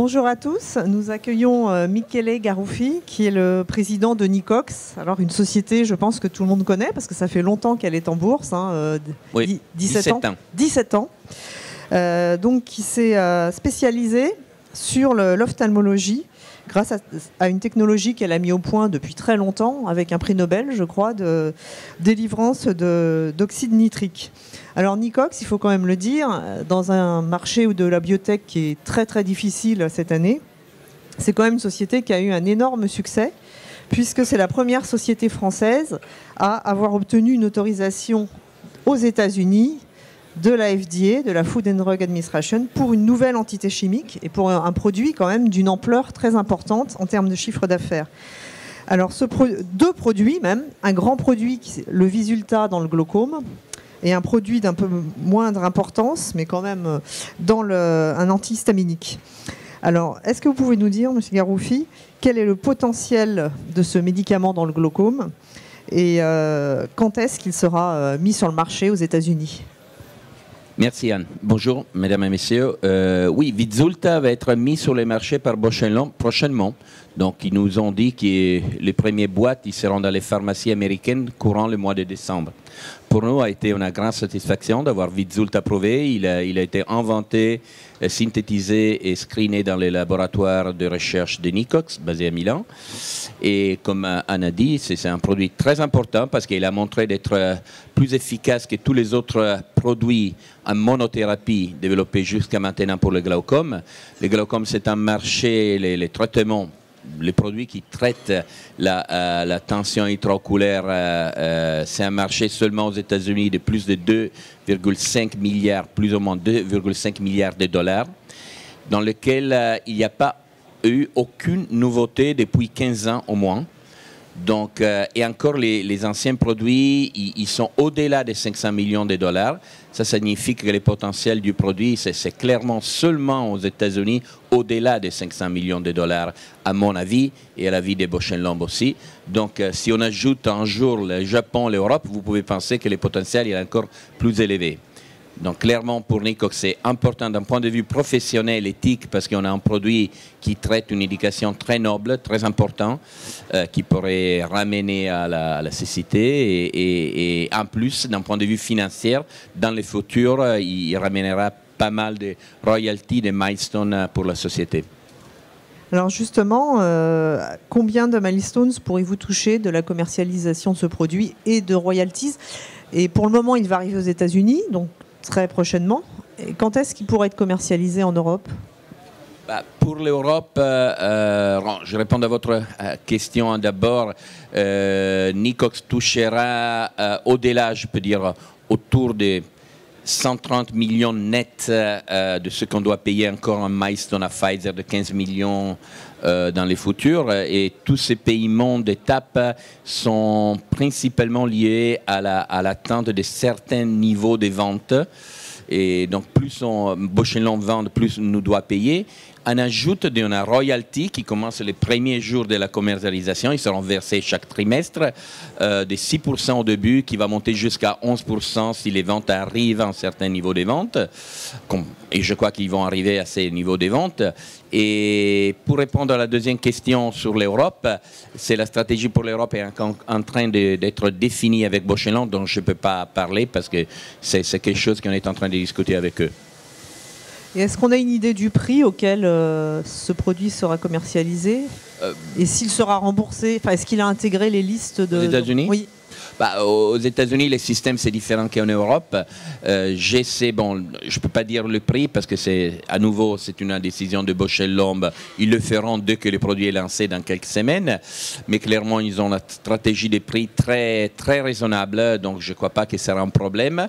Bonjour à tous, nous accueillons Michele Garuffi qui est le président de Nicox. Alors une société, je pense que tout le monde connaît parce que ça fait longtemps qu'elle est en bourse, oui, 17 ans. 17 ans. Donc qui s'est spécialisée sur l'ophtalmologie grâce à une technologie qu'elle a mis au point depuis très longtemps avec un prix Nobel, je crois, de délivrance d'oxyde nitrique. Alors Nicox, il faut quand même le dire, dans un marché de la biotech qui est très très difficile cette année, c'est quand même une société qui a eu un énorme succès puisque c'est la première société française à avoir obtenu une autorisation aux États-Unis de la FDA, de la Food and Drug Administration, pour une nouvelle entité chimique et pour un produit quand même d'une ampleur très importante en termes de chiffre d'affaires. Alors deux produits même, un grand produit, le Visulta dans le glaucome, et un produit d'un peu moindre importance, mais quand même dans un antihistaminique. Alors, est-ce que vous pouvez nous dire, M. Garuffi, quel est le potentiel de ce médicament dans le glaucome et quand est-ce qu'il sera mis sur le marché aux États-Unis ? Merci Anne. Bonjour mesdames et messieurs. Oui, Visulta va être mis sur les marchés par Bausch & Lomb prochainement. Donc ils nous ont dit que les premières boîtes ils seront dans les pharmacies américaines courant le mois de décembre. Pour nous, a été une grande satisfaction d'avoir Visulta approuvé. Il a été inventé, synthétisé et screené dans les laboratoires de recherche de Nicox, basés à Milan. Et comme Anne a dit, c'est un produit très important parce qu'il a montré d'être plus efficace que tous les autres produits en monothérapie développés jusqu'à maintenant pour le glaucome. Le glaucome, c'est un marché, les traitements, les produits qui traitent la tension intraoculaire, c'est un marché seulement aux États-Unis de plus de 2,5 milliards, plus ou moins 2,5 milliards de dollars, dans lequel il n'y a pas eu aucune nouveauté depuis 15 ans au moins. Donc, et encore, les anciens produits, ils sont au-delà des 500 millions de dollars. Ça signifie que le potentiel du produit, c'est clairement seulement aux États-Unis au-delà des 500 millions de dollars, à mon avis, et à l'avis des Bausch & Lomb aussi. Donc, si on ajoute un jour le Japon, l'Europe, vous pouvez penser que le potentiel est encore plus élevé. Donc clairement pour Nicox c'est important d'un point de vue professionnel, éthique, parce qu'on a un produit qui traite une indication très noble, très importante, qui pourrait ramener à la cécité et en plus d'un point de vue financier, dans le futur, il ramènera pas mal de royalties, de milestones pour la société. Alors justement, combien de milestones pourrez-vous toucher de la commercialisation de ce produit et de royalties? Et pour le moment, il va arriver aux États-Unis, donc très prochainement. Et quand est-ce qu'il pourrait être commercialisé en Europe? Pour l'Europe, je réponds à votre question d'abord. Nicox touchera au-delà, je peux dire, autour de 130 millions nets de ce qu'on doit payer encore en milestone à Pfizer de 15 millions dans les futurs. Et tous ces paiements d'étapes sont principalement liés à l'atteinte de certains niveaux de vente. Et donc, plus Bausch & Lomb vend, plus nous doit payer. En ajoute d'une royalty qui commence les premiers jours de la commercialisation, ils seront versés chaque trimestre, de 6% au début, qui va monter jusqu'à 11% si les ventes arrivent à un certain niveau de vente. Et je crois qu'ils vont arriver à ces niveaux de vente. Et pour répondre à la deuxième question sur l'Europe, c'est la stratégie pour l'Europe est en train d'être définie avec Bausch & Lomb, dont je ne peux pas parler parce que c'est quelque chose qu'on est en train de discuter avec eux. Et est-ce qu'on a une idée du prix auquel ce produit sera commercialisé et s'il sera remboursé? Enfin, est-ce qu'il a intégré les listes de... Aux États-Unis? Oui. Aux États-Unis, le système c'est différent qu'en Europe. Je ne peux pas dire le prix parce que à nouveau c'est une décision de Bausch & Lomb. Ils le feront dès que le produit est lancé dans quelques semaines. Mais clairement, ils ont une stratégie de prix très, très raisonnable. Donc je ne crois pas que ce sera un problème.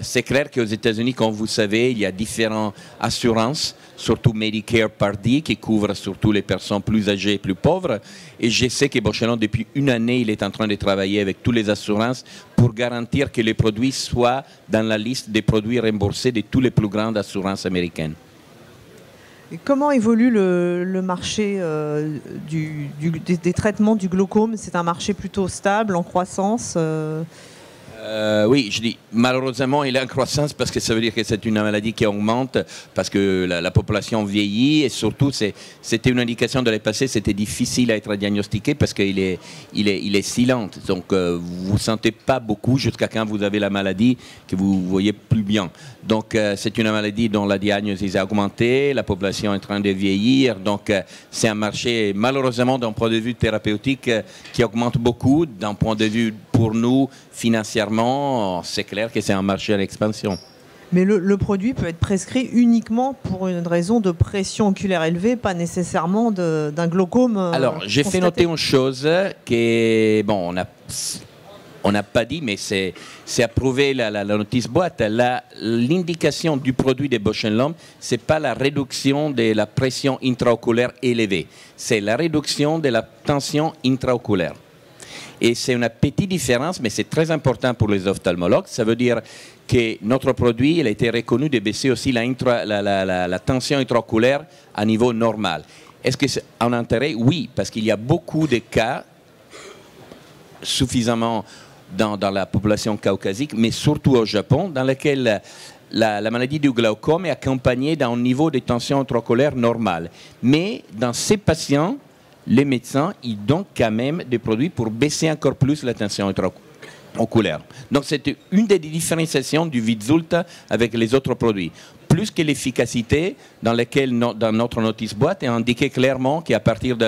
C'est clair qu'aux États-Unis, comme vous savez, il y a différentes assurances, surtout Medicare Part D, qui couvre surtout les personnes plus âgées et plus pauvres. Et je sais que Bausch & Lomb, depuis une année, il est en train de travailler avec tous les assurances pour garantir que les produits soient dans la liste des produits remboursés de toutes les plus grandes assurances américaines. Et comment évolue le marché des traitements du glaucome? C'est un marché plutôt stable, en croissance Oui, je dis malheureusement il est en croissance parce que ça veut dire que c'est une maladie qui augmente parce que la population vieillit et surtout c'était une indication de l'année passée, c'était difficile à être diagnostiqué parce qu'il est silent. Donc vous ne sentez pas beaucoup jusqu'à quand vous avez la maladie que vous voyez plus bien. Donc c'est une maladie dont la diagnosis a augmenté, la population est en train de vieillir, donc c'est un marché malheureusement d'un point de vue thérapeutique qui augmente beaucoup, d'un point de vue pour nous financièrement, c'est clair que c'est un marché en expansion. Mais le produit peut être prescrit uniquement pour une raison de pression oculaire élevée, pas nécessairement d'un glaucome. Alors, j'ai fait noter une chose que, bon, on n'a pas dit, mais c'est approuvé la notice boîte. L'indication du produit de Bausch & Lomb, ce n'est pas la réduction de la pression intraoculaire élevée, c'est la réduction de la tension intraoculaire. Et c'est une petite différence, mais c'est très important pour les ophtalmologues. Ça veut dire que notre produit il a été reconnu de baisser aussi la tension intraoculaire à niveau normal. Est-ce que c'est un intérêt? Oui, parce qu'il y a beaucoup de cas suffisamment dans la population caucasique, mais surtout au Japon, dans lesquels la maladie du glaucome est accompagnée d'un niveau de tension intraoculaire normal. Mais dans ces patients, les médecins, ils donnent quand même des produits pour baisser encore plus la tension intraoculaire. Donc c'est une des différenciations du Vyzulta avec les autres produits. Plus que l'efficacité dans laquelle dans notre notice boîte est indiqué clairement qu'à partir du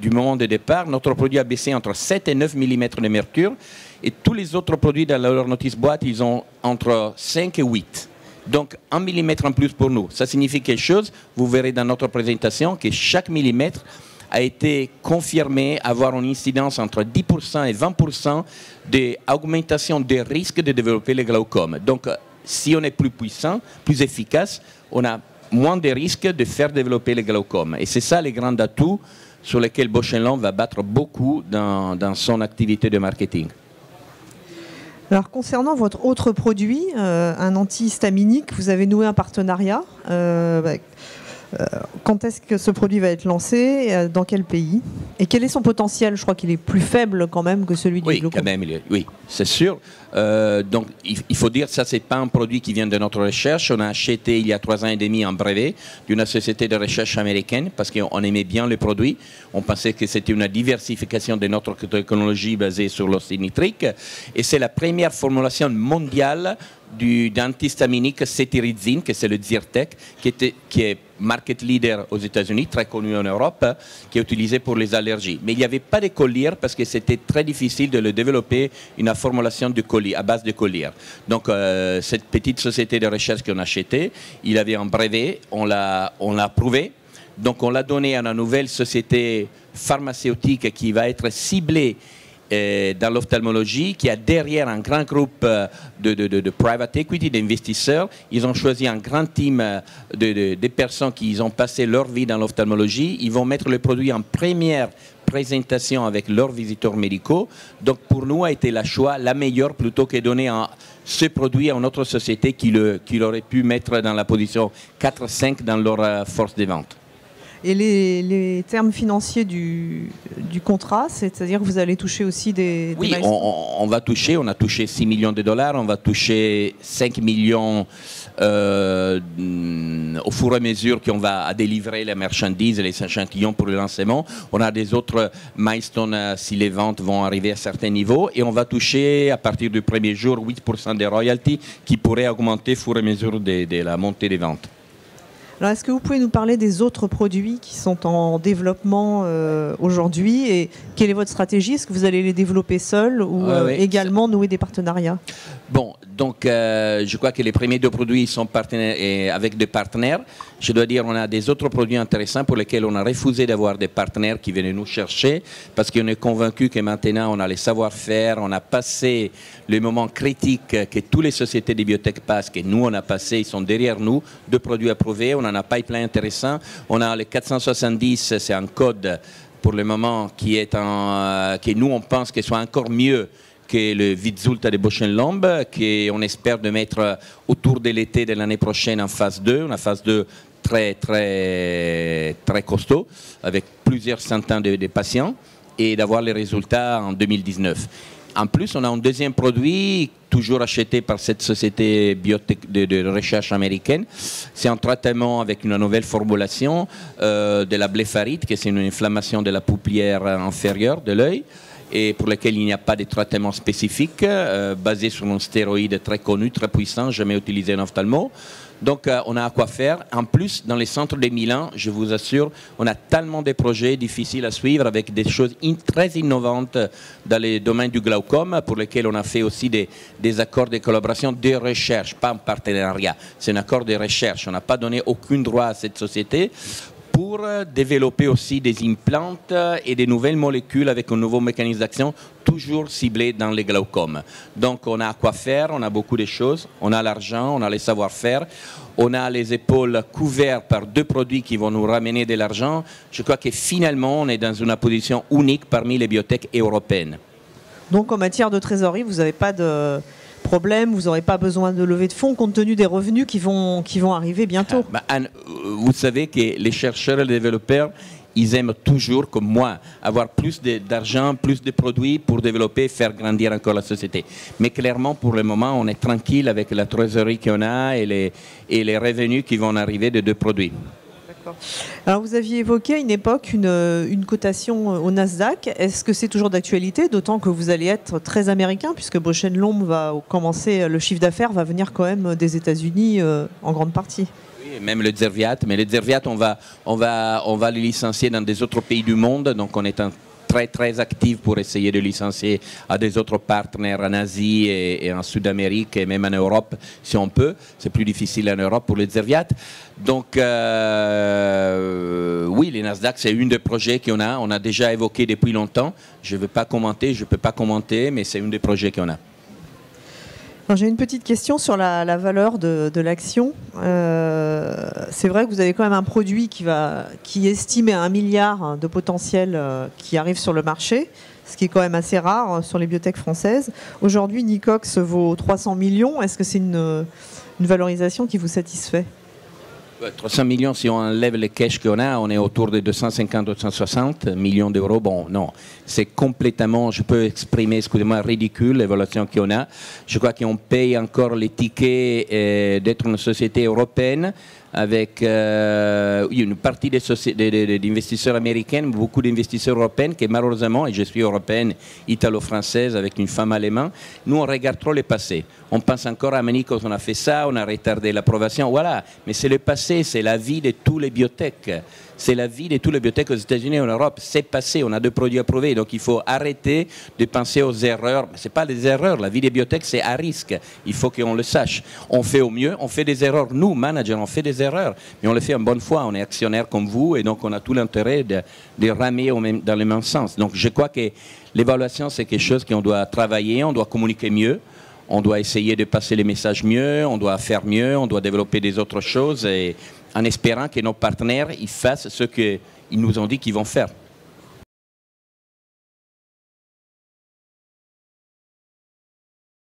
moment de départ, notre produit a baissé entre 7 et 9 mm de mercure et tous les autres produits dans leur notice boîte, ils ont entre 5 et 8. Donc, 1 millimètre en plus pour nous. Ça signifie quelque chose. Vous verrez dans notre présentation que chaque millimètre a été confirmé avoir une incidence entre 10% et 20% d'augmentation des risques de développer le glaucome. Donc, si on est plus puissant, plus efficace, on a moins de risques de faire développer le glaucome. Et c'est ça les grands atouts sur lesquels Bausch & Lomb va battre beaucoup dans son activité de marketing. Alors, concernant votre autre produit, un antihistaminique, vous avez noué un partenariat. Quand est-ce que ce produit va être lancé? Dans quel pays? Et quel est son potentiel? Je crois qu'il est plus faible quand même que celui du glaucome. Quand même, oui, c'est sûr. Donc, il faut dire que ça, ce n'est pas un produit qui vient de notre recherche. On a acheté il y a 3 ans et demi un brevet d'une société de recherche américaine parce qu'on aimait bien le produit. On pensait que c'était une diversification de notre technologie basée sur l'oxyde nitrique. Et c'est la première formulation mondiale d'antihistaminique cetirizine, que c'est le Zyrtec, qui est market leader aux États-Unis, très connu en Europe, qui est utilisé pour les allergies. Mais il n'y avait pas de collyre parce que c'était très difficile de le développer, une formulation de collyre, à base de collyre. Donc, cette petite société de recherche qu'on a achetée, il avait un brevet, on l'a approuvé. Donc, on l'a donné à une nouvelle société pharmaceutique qui va être ciblée dans l'ophtalmologie, qui a derrière un grand groupe de private equity, d'investisseurs. Ils ont choisi un grand team de personnes qui ont passé leur vie dans l'ophtalmologie. Ils vont mettre le produit en première présentation avec leurs visiteurs médicaux. Donc pour nous a été le choix la meilleure plutôt que donner ce produit à une autre société qui aurait pu mettre dans la position 4-5 dans leur force de vente. Et les termes financiers du contrat, c'est-à-dire que vous allez toucher aussi des oui, on a touché 6 millions de dollars, on va toucher 5 millions au fur et à mesure qu'on va délivrer les marchandises et les échantillons pour le lancement. On a des autres milestones si les ventes vont arriver à certains niveaux et on va toucher à partir du premier jour 8% des royalties qui pourraient augmenter au fur et à mesure de la montée des ventes. Alors, est-ce que vous pouvez nous parler des autres produits qui sont en développement aujourd'hui et quelle est votre stratégie? Est-ce que vous allez les développer seuls ou également nouer des partenariats? Bon, donc je crois que les premiers 2 produits sont avec des partenaires. Je dois dire qu'on a des autres produits intéressants pour lesquels on a refusé d'avoir des partenaires qui venaient nous chercher parce qu'on est convaincu que maintenant on a les savoir-faire, on a passé le moment critique que toutes les sociétés de biotech passent, que nous on a passé, ils sont derrière nous, 2 produits approuvés, on a un pipeline intéressant, on a le 470, c'est un code pour le moment que nous on pense qu'il soit encore mieux que le Vyzulta de Bausch & Lomb, qu'on espère de mettre autour de l'été de l'année prochaine en phase 2, une phase 2 très, très, très costaud, avec plusieurs centaines de patients, et d'avoir les résultats en 2019. En plus, on a un deuxième produit, toujours acheté par cette société de recherche américaine. C'est un traitement avec une nouvelle formulation de la blépharite, qui est une inflammation de la paupière inférieure de l'œil, et pour lequel il n'y a pas de traitement spécifique, basé sur un stéroïde très connu, très puissant, jamais utilisé en ophtalmo. Donc on a à quoi faire. En plus, dans les centres de Milan, je vous assure, on a tellement de projets difficiles à suivre avec des choses très innovantes dans les domaines du glaucome, pour lesquels on a fait aussi des accords de collaboration de recherche, pas un partenariat. C'est un accord de recherche. On n'a pas donné aucun droit à cette société pour développer aussi des implants et des nouvelles molécules avec un nouveau mécanisme d'action, toujours ciblé dans les glaucomes. Donc on a à quoi faire, on a beaucoup de choses, on a l'argent, on a les savoir-faire, on a les épaules couvertes par 2 produits qui vont nous ramener de l'argent. Je crois que finalement on est dans une position unique parmi les biotech européennes. Donc en matière de trésorerie, vous n'avez pas de problème, vous n'aurez pas besoin de lever de fonds compte tenu des revenus qui vont arriver bientôt. Anne, vous savez que les chercheurs et les développeurs, ils aiment toujours, comme moi, avoir plus d'argent, plus de produits pour développer et faire grandir encore la société. Mais clairement, pour le moment, on est tranquille avec la trésorerie qu'on a et les revenus qui vont arriver de 2 produits. Alors vous aviez évoqué à une époque une cotation au Nasdaq. Est-ce que c'est toujours d'actualité, d'autant que vous allez être très américain, puisque Bausch & Lomb va commencer, le chiffre d'affaires va venir quand même des États-Unis en grande partie. Oui, même le Zerviat. Mais le Zerviat, on va le licencier dans des autres pays du monde, donc on est très actif pour essayer de licencier à des autres partenaires en Asie et en Sud-Amérique et même en Europe si on peut. C'est plus difficile en Europe pour les Zerviat. Donc oui, les Nasdaq, c'est un des projets qu'on a. On a déjà évoqué depuis longtemps. Je ne peux pas commenter, mais c'est un des projets qu'on a. J'ai une petite question sur la valeur de l'action. C'est vrai que vous avez quand même un produit qui est estimé à 1 milliard de potentiel qui arrive sur le marché, ce qui est quand même assez rare sur les biotech françaises. Aujourd'hui, Nicox vaut 300 millions. Est-ce que c'est une valorisation qui vous satisfait ? 300 millions, si on enlève les cash qu'on a, on est autour de 250-260 millions d'euros. Bon, non, c'est complètement, je peux exprimer, excusez-moi, ridicule l'évaluation qu'on a. Je crois qu'on paye encore les tickets d'être une société européenne avec une partie des investisseurs américains, beaucoup d'investisseurs européens qui malheureusement, et je suis européenne, italo-française avec une femme allemande, nous on regarde trop le passé. On pense encore à Nicox, on a fait ça, on a retardé l'approbation, voilà. Mais c'est le passé, c'est la vie de tous les biotech. C'est la vie de tous les biotech aux États-Unis et en Europe. C'est passé, on a 2 produits approuvés. Donc il faut arrêter de penser aux erreurs. Ce n'est pas des erreurs, la vie des biotech c'est à risque. Il faut qu'on le sache. On fait au mieux, on fait des erreurs. Nous, managers, on fait des erreurs. Mais on le fait en bonne foi, on est actionnaire comme vous et donc on a tout l'intérêt de ramer dans le même sens. Donc je crois que l'évaluation c'est quelque chose qu'on doit travailler, on doit communiquer mieux. On doit essayer de passer les messages mieux, on doit faire mieux, on doit développer des autres choses et en espérant que nos partenaires ils fassent ce qu'ils nous ont dit qu'ils vont faire.